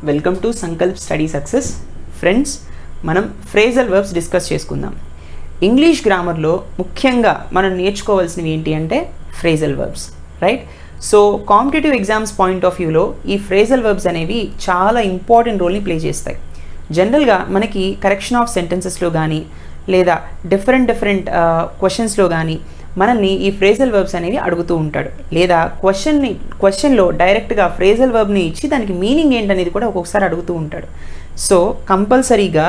Welcome to Sankalp study success. Friends, మనం phrasal verbs discuss చేసుకుందాం. English గ్రామర్లో ముఖ్యంగా మనం నేర్చుకోవాల్సినవి ఏంటి అంటే phrasal verbs, right? So competitive exams point of వ్యూలో ఈ ఫ్రేజల్ వర్బ్స్ అనేవి చాలా ఇంపార్టెంట్ రోల్ని ప్లే చేస్తాయి. జనరల్గా మనకి కరెక్షన్ ఆఫ్ సెంటెన్సెస్లో కానీ లేదా డిఫరెంట్ క్వశ్చన్స్లో కానీ మనల్ని ఈ ఫ్రేజల్ వర్బ్స్ అనేవి అడుగుతూ ఉంటాడు, లేదా క్వశ్చన్లో డైరెక్ట్గా ఫ్రేజల్ వర్బ్ని ఇచ్చి దానికి మీనింగ్ ఏంటనేది కూడా ఒక్కొక్కసారి అడుగుతూ ఉంటాడు. సో కంపల్సరీగా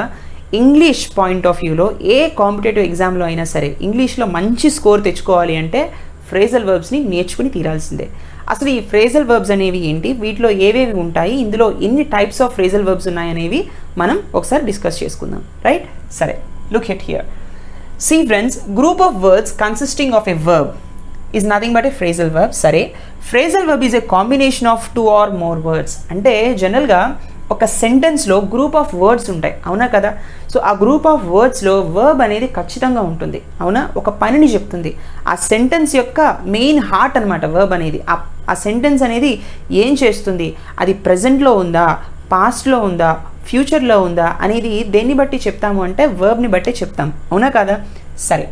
ఇంగ్లీష్ పాయింట్ ఆఫ్ వ్యూలో ఏ కాంపిటేటివ్ ఎగ్జామ్లో అయినా సరే ఇంగ్లీష్లో మంచి స్కోర్ తెచ్చుకోవాలి అంటే ఫ్రేజల్ వర్బ్స్ని నేర్చుకుని తీరాల్సిందే. అసలు ఈ ఫ్రేజల్ వర్బ్స్ అనేవి ఏంటి, వీటిలో ఏవేవి ఉంటాయి, ఇందులో ఎన్ని టైప్స్ ఆఫ్ ఫ్రేజల్ వర్బ్స్ ఉన్నాయనేవి మనం ఒకసారి డిస్కస్ చేసుకుందాం, రైట్? సరే, look at here. See friends, group of words consisting of a verb is nothing but a phrasal verb. సరే, phrasal verb is a combination of two or more words. అంటే జనరల్గా ఒక సెంటెన్స్లో group of words ఉంటాయి, అవునా కదా? So ఆ group of వర్డ్స్లో verb అనేది ఖచ్చితంగా ఉంటుంది, అవునా? ఒక పనిని చెప్తుంది. ఆ సెంటెన్స్ యొక్క మెయిన్ హార్ట్ అనమాట వర్బ్ అనేది. ఆ సెంటెన్స్ అనేది ఏం చేస్తుంది, అది ప్రజెంట్లో ఉందా, పాస్ట్లో ఉందా, ఫ్యూచర్లో ఉందా అనేది దేన్ని బట్టి చెప్తాము అంటే వర్బ్ని బట్టి చెప్తాం, అవునా కదా? సరే,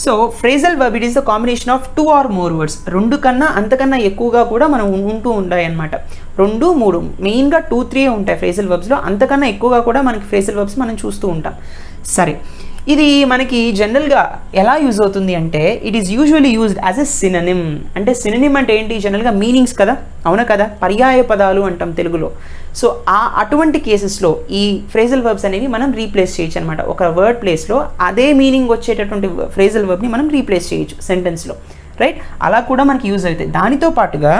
so phrasal verb it is the combination of two or more words. రెండు కన్నా అంతకన్నా ఎక్కువగా కూడా మనం ఉంటూ ఉంటాయి అన్నమాట. 2, 3 మెయిన్గా 2, 3 ఉంటాయి ఫ్రేజల్ వర్బ్స్లో. అంతకన్నా ఎక్కువగా కూడా మనకి ఫ్రేజల్ వర్బ్స్ మనం చూస్తూ ఉంటాం. సరే, ఇది మనకి జనరల్గా ఎలా యూజ్ అవుతుంది అంటే it is usually used as a synonym. అంటే సినోనిమ్ అంటే ఏంటి, జనరల్గా మీనింగ్స్ కదా, అవునా కదా? పర్యాయ పదాలు అంటాం తెలుగులో. సో అటువంటి కేసెస్లో ఈ ఫ్రేజల్ వర్బ్స్ అనేవి మనం రీప్లేస్ చేయొచ్చు అనమాట. ఒక వర్డ్ ప్లేస్లో అదే మీనింగ్ వచ్చేటటువంటి ఫ్రేజల్ వర్బ్ని మనం రీప్లేస్ చేయొచ్చు సెంటెన్స్లో, రైట్? అలా కూడా మనకి యూజ్ అవుతాయి. దానితో పాటుగా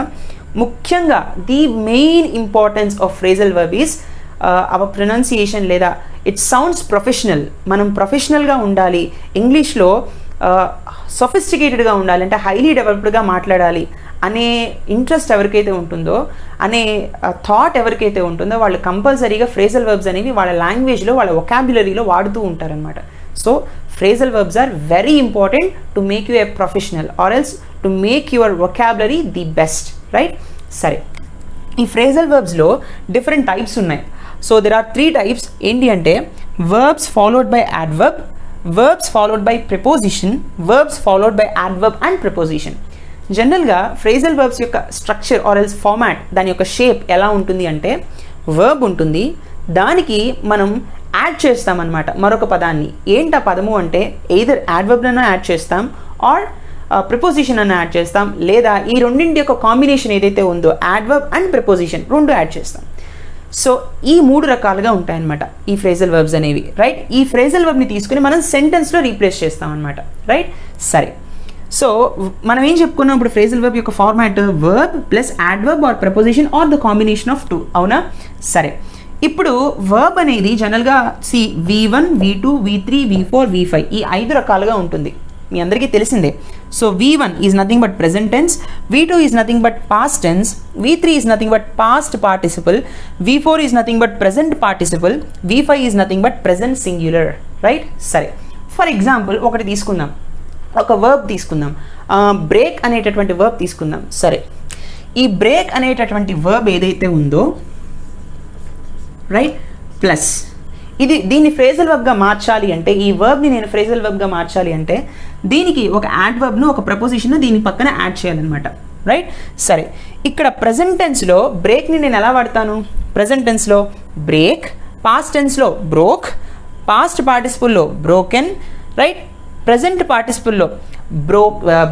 ముఖ్యంగా the main importance of phrasal verb is our pronunciation, లేదా ఇట్ సౌండ్స్ ప్రొఫెషనల్. మనం ప్రొఫెషనల్గా ఉండాలి, ఇంగ్లీష్లో సొఫిస్టికేటెడ్గా ఉండాలి, అంటే హైలీ డెవలప్డ్గా మాట్లాడాలి అనే ఇంట్రెస్ట్ ఎవరికైతే ఉంటుందో, అనే థాట్ ఎవరికైతే ఉంటుందో వాళ్ళు కంపల్సరీగా ఫ్రేజల్ వర్బ్స్ అనేవి వాళ్ళ లాంగ్వేజ్లో, వాళ్ళ వొకాబులరీలో వాడుతూ ఉంటారనమాట. So phrasal verbs are very important to make you a professional or else to make your vocabulary the best, right? సరే, ఈ ఫ్రేజల్ వర్బ్స్లో డిఫరెంట్ టైప్స్ ఉన్నాయి. So there are 3 types. ఏంటి అంటే verbs followed by adverb, verbs followed by preposition, verbs followed by adverb and preposition. జనరల్గా phrasal verbs యొక్క structure or else format, దాని యొక్క షేప్ ఎలా ఉంటుంది అంటే వర్బ్ ఉంటుంది, దానికి మనం యాడ్ చేస్తామన్నమాట మరొక పదాన్ని. ఏంటి ఆ పదము అంటే ఎయిదర్ యాడ్వర్బ్లను యాడ్ చేస్తాం ఆర్ ప్రిపోజిషన్ అన్న యాడ్ చేస్తాం, లేదా ఈ రెండింటి యొక్క కాంబినేషన్ ఏదైతే ఉందో యాడ్వర్బ్ అండ్ ప్రిపోజిషన్ రెండు యాడ్ చేస్తాం. సో ఈ 3 రకాలుగా ఉంటాయన్నమాట ఈ ఫ్రేజల్ వర్బ్స్ అనేవి, రైట్? ఈ ఫ్రేజల్ వర్బ్ని తీసుకుని మనం సెంటెన్స్లో రీప్లేస్ చేస్తాం అనమాట, రైట్? సరే, సో మనం ఏం చెప్పుకున్నాం ఇప్పుడు ఫ్రేజల్ వర్బ్ యొక్క format verb plus adverb or preposition or the combination of 2, అవునా? సరే, ఇప్పుడు వర్బ్ అనేది జనరల్గా V1, V2, V3, V4, V5 ఈ 5 రకాలుగా ఉంటుంది, మీ అందరికీ తెలిసిందే. So V1 is nothing but present tense, V2 is nothing but past tense, V3 is nothing but past participle, V4 is nothing but present participle, V5 is nothing but present singular, right? సరే, for example ఒకటి తీసుకుందాం, ఒక verb తీసుకుందాం, break అనేటటువంటి verb తీసుకుందాం. సరే, ఈ break అనేటటువంటి వర్బ్ ఏదైతే ఉందో, రైట్, ప్లస్ దీన్ని ఫ్రేజల్ వర్బ్గా మార్చాలి అంటే, ఈ వర్బ్ని నేను ఫ్రేజల్ వర్బ్గా మార్చాలి అంటే దీనికి ఒక యాడ్వర్బ్ను, ఒక ప్రపోజిషన్ దీని పక్కన యాడ్ చేయాలన్నమాట, రైట్? సరే, ఇక్కడ ప్రెజెంట్ టెన్స్లో బ్రేక్ని నేను ఎలా వాడతాను? ప్రెజెంట్ టెన్స్లో బ్రేక్, పాస్ట్ టెన్స్లో బ్రోక్, పాస్ట్ పార్టిసిపుల్లో బ్రోకెన్, రైట్? ప్రెజెంట్ పార్టిసిపుల్లో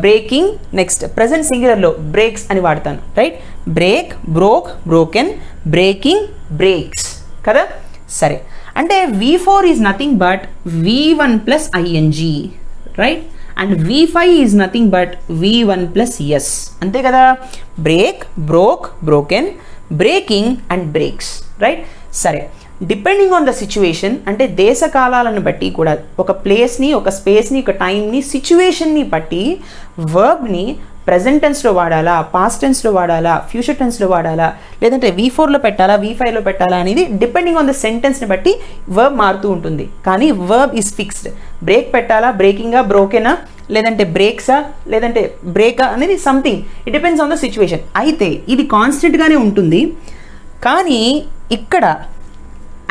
బ్రేకింగ్, నెక్స్ట్ ప్రెజెంట్ సింగులర్లో బ్రేక్స్ అని వాడతాను, right? Break, broke, broken, breaking, breaks కదా? సరే, అంటే V4 is nothing but V1 plus ING, right? And V5 is nothing but V1 plus S, అంతే కదా? Break, broke, broken, breaking and breaks, right? సరే, depending on the situation, అంటే దేశ కాలాలను బట్టి కూడా ఒక ప్లేస్ని, ఒక స్పేస్ని, ఒక టైంని, సిచ్యువేషన్ని బట్టి వర్బ్ని ప్రెజెంట్ టెన్స్లో వాడాలా, పాస్ట్ టెన్స్లో వాడాలా, ఫ్యూచర్ టెన్స్లో వాడాలా, లేదంటే V4లో పెట్టాలా, V5లో పెట్టాలా అనేది డిపెండింగ్ ఆన్ ద సెంటెన్స్ని బట్టి వర్బ్ మారుతూ ఉంటుంది. కానీ వర్బ్ ఈజ్ ఫిక్స్డ్. బ్రేక్ పెట్టాలా, బ్రేకింగా, బ్రోకెనా, లేదంటే బ్రేక్సా, లేదంటే బ్రేకా అనేది something, it depends on the situation. అయితే ఇది కాన్స్టెంట్గానే ఉంటుంది. కానీ ఇక్కడ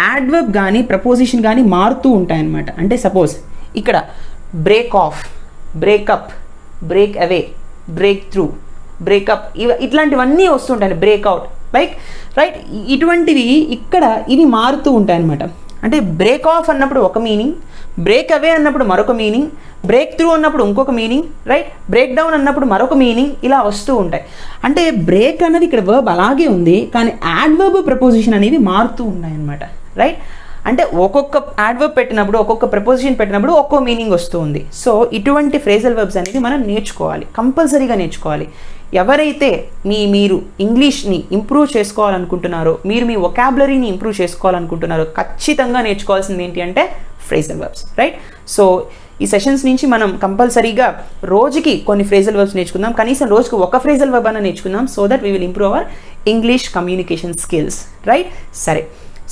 యాడ్వర్బ్ కానీ ప్రపోజిషన్ కానీ మారుతూ ఉంటాయన్నమాట. అంటే సపోజ్ ఇక్కడ break of, breakup, break away, break through, breakup ఇట్లాంటివన్నీ వస్తుంటాయి. బ్రేక్అవుట్ లైక్ రైట్, ఇటువంటివి ఇక్కడ ఇవి మారుతూ ఉంటాయన్నమాట. అంటే బ్రేక్ ఆఫ్ అన్నప్పుడు ఒక మీనింగ్, బ్రేక్ అవే అన్నప్పుడు మరొక మీనింగ్, బ్రేక్ త్రూ అన్నప్పుడు ఇంకొక మీనింగ్, రైట్, బ్రేక్ డౌన్ అన్నప్పుడు మరొక మీనింగ్, ఇలా వస్తూ ఉంటాయి. అంటే బ్రేక్ అన్నది ఇక్కడ వర్బ్ అలాగే ఉంది, కానీ యాడ్వర్బ్ ప్రపోజిషన్ అనేవి మారుతూ ఉన్నాయన్నమాట. రైట్, అంటే ఒక్కొక్క యాడ్వర్బ్ పెట్టినప్పుడు, ఒక్కొక్క ప్రపోజిషన్ పెట్టినప్పుడు ఒక్కో మీనింగ్ వస్తూ ఉంది. సో ఇటువంటి ఫ్రేజల్ వర్బ్స్ అనేది మనం నేర్చుకోవాలి, కంపల్సరీగా నేర్చుకోవాలి. ఎవరైతే మీరు ఇంగ్లీష్ని ఇంప్రూవ్ చేసుకోవాలనుకుంటున్నారో, మీరు మీ వొకాబులరీని ఇంప్రూవ్ చేసుకోవాలనుకుంటున్నారో, ఖచ్చితంగా నేర్చుకోవాల్సింది ఏంటి అంటే ఫ్రేజల్ వర్బ్స్. రైట్, సో ఈ సెషన్స్ నుంచి మనం కంపల్సరీగా రోజుకి కొన్ని ఫ్రేజల్ వర్బ్స్ నేర్చుకుందాం, కనీసం రోజుకి ఒక ఫ్రేజల్ వర్బ్ అన్న నేర్చుకుందాం, so that we will improve our English communication skills. Right, సరే.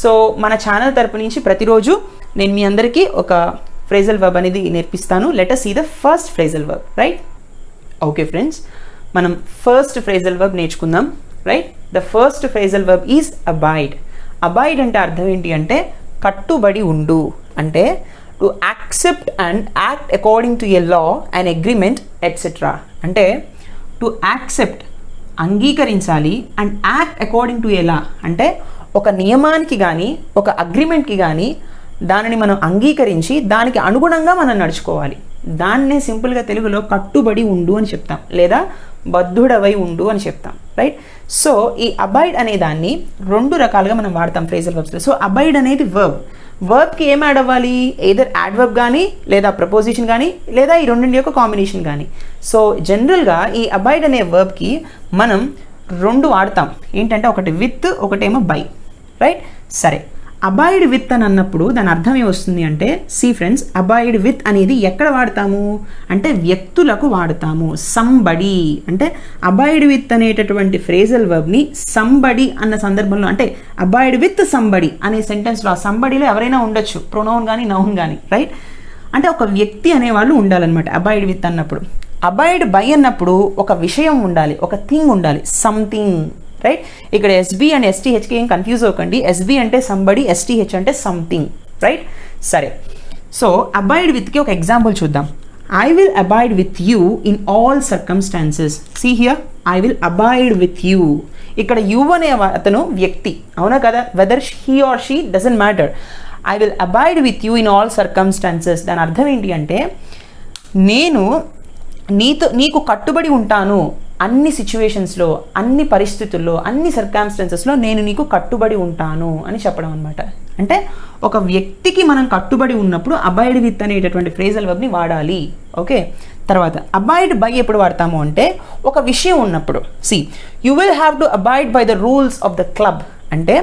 సో మన ఛానల్ తరపు నుంచి ప్రతిరోజు నేను మీ అందరికీ ఒక ఫ్రేజల్ వర్బ్ అనేది నేర్పిస్తాను. Let us see the first phrasal verb. Right, okay friends, మనం ఫస్ట్ ఫ్రేజల్ వర్బ్ నేర్చుకుందాం. Right, the first phrasal verb is abide. Abide అంటే అర్థం ఏంటి అంటే కట్టుబడి ఉండు, అంటే to accept and act according to a law and agreement etcetera. అంటే టు యాక్సెప్ట్ అంగీకరించాలి, and act according to a law అంటే ఒక నియమానికి కానీ ఒక అగ్రిమెంట్కి కానీ దానిని మనం అంగీకరించి దానికి అనుగుణంగా మనం నడుచుకోవాలి. దాన్నే సింపుల్గా తెలుగులో కట్టుబడి ఉండు అని చెప్తాం, లేదా బద్ధుడవై ఉండు అని చెప్తాం. రైట్, సో ఈ అబైడ్ అనే దాన్ని రెండు రకాలుగా మనం వాడతాం ఫ్రేజల్ వర్బ్స్లో. సో అబైడ్ అనేది వర్బ్కి ఏం యాడ్ అవ్వాలి, ఎయిదర్ యాడ్వర్బ్ కానీ లేదా ప్రపోజిషన్ కానీ లేదా ఈ రెండింటి యొక్క కాంబినేషన్ కానీ. సో జనరల్గా ఈ అబైడ్ అనే వర్బ్కి మనం రెండు వాడతాం, ఏంటంటే ఒకటి విత్, ఒకటేమో బై. రైట్, సరే. అబైడ్ విత్ అని అన్నప్పుడు దాని అర్థం ఏమొస్తుంది అంటే, సి ఫ్రెండ్స్, అబైడ్ విత్ అనేది ఎక్కడ వాడతాము అంటే వ్యక్తులకు వాడతాము. సంబడి అంటే అబైడ్ విత్ అనేటటువంటి ఫ్రేజల్ వర్బ్ని సంబడి అన్న సందర్భంలో, అంటే అబైడ్ విత్ సంబడి అనే సెంటెన్స్లో ఆ సంబడిలో ఎవరైనా ఉండొచ్చు, ప్రొనౌన్ కానీ నౌన్ కానీ. రైట్, అంటే ఒక వ్యక్తి అనేవాళ్ళు ఉండాలన్నమాట అబైడ్ విత్ అన్నప్పుడు. అబైడ్ బై అన్నప్పుడు ఒక విషయం ఉండాలి, ఒక థింగ్ ఉండాలి, సంథింగ్. రైట్, ఇక్కడ ఎస్బీ అండ్ ఎస్టీహెచ్కి ఏం కన్ఫ్యూజ్ అవ్వకండి. ఎస్బీ అంటే సంబడి, ఎస్టీహెచ్ అంటే సంథింగ్. రైట్, సరే. సో అబైడ్ విత్కి ఒక ఎగ్జాంపుల్ చూద్దాం. I will abide with you in all circumstances. See here, I will abide with you. ఇక్కడ యూ అనే అతను వ్యక్తి, అవునా కదా, whether he or she doesn't matter. I will abide with you in all circumstances దాని అర్థం ఏంటి అంటే నేను నీకు కట్టుబడి ఉంటాను అన్ని సిచ్యువేషన్స్లో, అన్ని పరిస్థితుల్లో, అన్ని సర్కమ్స్టాన్సెస్లో నేను నీకు కట్టుబడి ఉంటాను అని చెప్పడం అనమాట. అంటే ఒక వ్యక్తికి మనం కట్టుబడి ఉన్నప్పుడు అబైడ్ విత్ అనేటటువంటి ఫ్రేజల్ వర్బ్ని వాడాలి. ఓకే, తర్వాత అబైడ్ బై ఎప్పుడు వాడతాము అంటే ఒక విషయం ఉన్నప్పుడు. See, you will have to abide by the rules of the club అంటే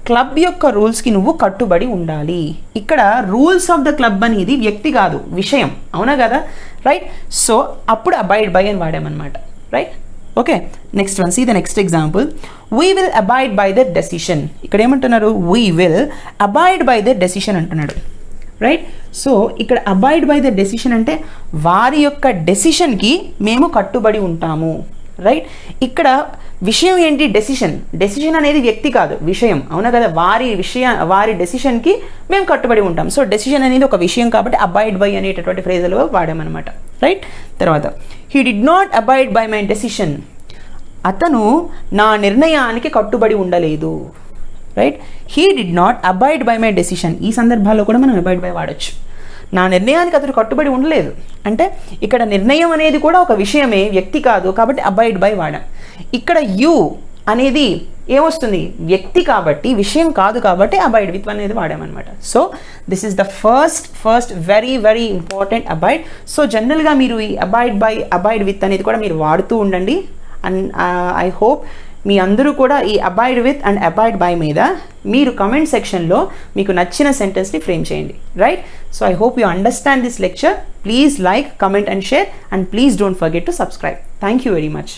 క్లబ్ యొక్క రూల్స్కి నువ్వు కట్టుబడి ఉండాలి. ఇక్కడ రూల్స్ ఆఫ్ ద క్లబ్ అనేది వ్యక్తి కాదు, విషయం, అవునా కదా. రైట్, సో అప్పుడు అబైడ్ బై అని వాడామన్నమాట. Right, okay. Next one, see the next example. We will abide by the decision. ఇక్కడ ఏమంటున్నారు, we will abide by the decision అంటున్నాడు. రైట్, సో ఇక్కడ అబైడ్ బై ద డెసిషన్ అంటే వారి యొక్క డెసిషన్కి మేము కట్టుబడి ఉంటాము. రైట్, ఇక్కడ విషయం ఏంటి, డెసిషన్ అనేది వ్యక్తి కాదు, విషయం, అవునా కదా. వారి డెసిషన్కి మేము కట్టుబడి ఉంటాం. సో డెసిషన్ అనేది ఒక విషయం కాబట్టి అబైడ్ బై అనేటటువంటి ఫ్రేజల్ వర్బ్ వాడామన్నమాట. రైట్, తర్వాత he did not abide by my decision. అతను నా నిర్ణయానికి కట్టుబడి ఉండలేదు. Right, he did not abide by my decision. ఈ సందర్భాల్లో కూడా మనం అబైడ్ బై వాడచ్చు. నా నిర్ణయానికి అతను కట్టుబడి ఉండలేదు అంటే ఇక్కడ నిర్ణయం అనేది కూడా ఒక విషయమే, వ్యక్తి కాదు, కాబట్టి అబైడ్ బై వాడాం. ఇక్కడ యూ అనేది ఏమొస్తుంది, వ్యక్తి కాబట్టి, విషయం కాదు కాబట్టి అబైడ్ విత్ అనేది వాడామన్నమాట. So this is the first very very important abide. So జనరల్గా మీరు ఈ అబైడ్ బై, అబైడ్ విత్ అనేది కూడా మీరు వాడుతూ ఉండండి. అండ్ ఐ హోప్ మీ అందరూ కూడా ఈ abide with and abide by మీద మీరు కమెంట్ సెక్షన్లో మీకు నచ్చిన సెంటెన్స్ని ఫ్రేమ్ చేయండి. Right, so I hope you understand this lecture. Please like, comment and share, and please don't forget to subscribe. Thank you very much.